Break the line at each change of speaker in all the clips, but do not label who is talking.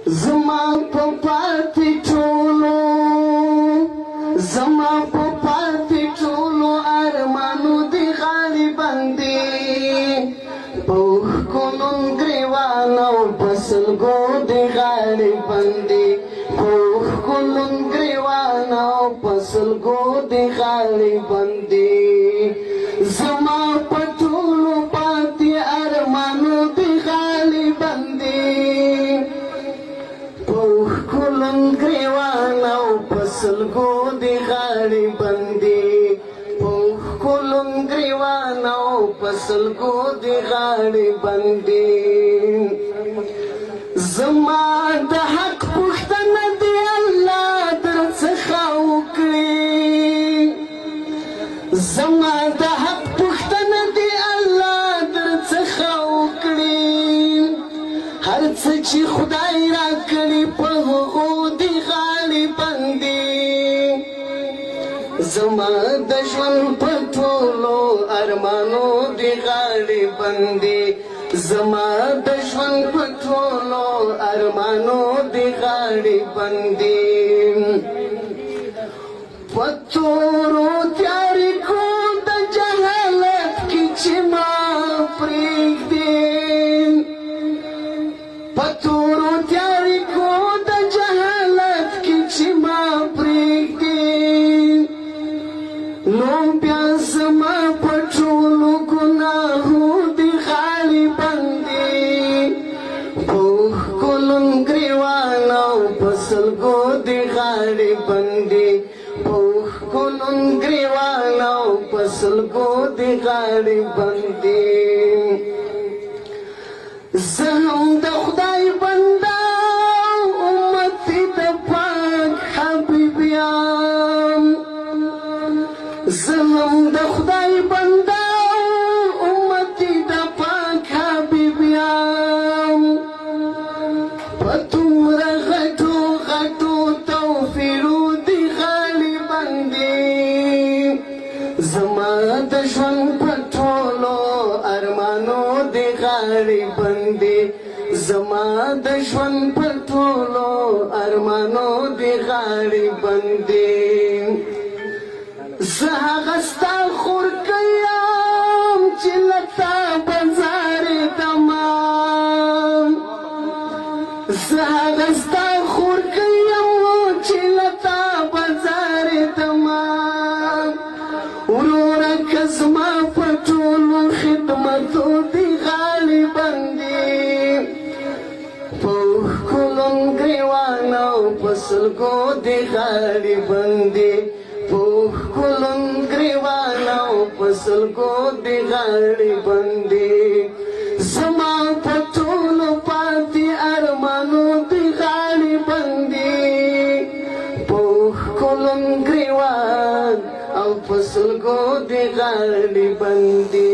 زما په پاتې ټولو زما په پاتې ټولو ارمانو دې غاړې باندې په ښکلو ګریوان او په سلګو دې غاړې باندې په ښکلو ګریوان او په سلګو دې غاړې باندې زما په ټولو پاتې ارمانو دې غاړې باندې ښکلون ګریوان او په سلګو دې غاړې باندې په ښکلون ګریوان او په سلګو دې غاړې باندې زما د حق پوښتنه دې الله درڅخه وکړي زما د حق پوښتنه دې الله درڅخه وکړي هر څه چې خدای راکړي په هغو دې غاړې باندې زما د ژوند په ټولو ارمانو دې غاړې باندې زما د ژوند په ټولو ارمانو دې غاړې باندې په تورو تیارو د جهالت کې چې ما پرېږدې پتورو تیارو د جهالت کې چې ما پرېږدې نو بیا زما په ټولو ګناهو دې غاړې باندې په ښکلو ګریوان او په سلګو دې غاړې باندې په ښکلو ګریوان او په سلګو دې غاړې باندې زه هم د خدای بنده امتي د پاک حبیب یم زه هم د خدای بنده امتي د پاک حبیب یم په دومره غټو غټو توفیرو دې غاړې باندې زما د ژوند په ټولو ارمانو دې غاړې باندې زما د ژوند په ټولو ارمانو دې غاړې باندې زه هغه ستا خورکۍ یم چې له تا بځارېدمه زه هغه ستا خورکۍ یم چې له تا بځارېدمه وروره که زما په ټولو خدمتو دې غاړې باندې په ښکلو ګریوان او په سلګو دې غاړې باندې په ښکلو ګریوان او په سلګو دې غاړې باندې زما په ټولو پاتې ارمانو دې غاړې باندې په ښکلو ګریوان او په سلګو دې غاړې باندې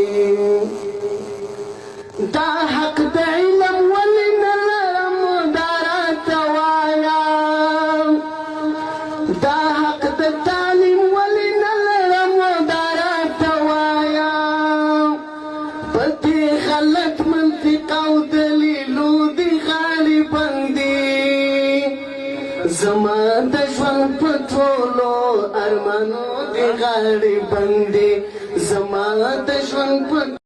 دا حق د علم ولې نه لرم دا راته وایه دا حق د تعلیم ولې نه لرم دا راته وایه په دې غلط منطق او دلیلو دې غاړې باندې زما د ژوند په ټولو ارمانو دې غاړې باندې زما د ژوند په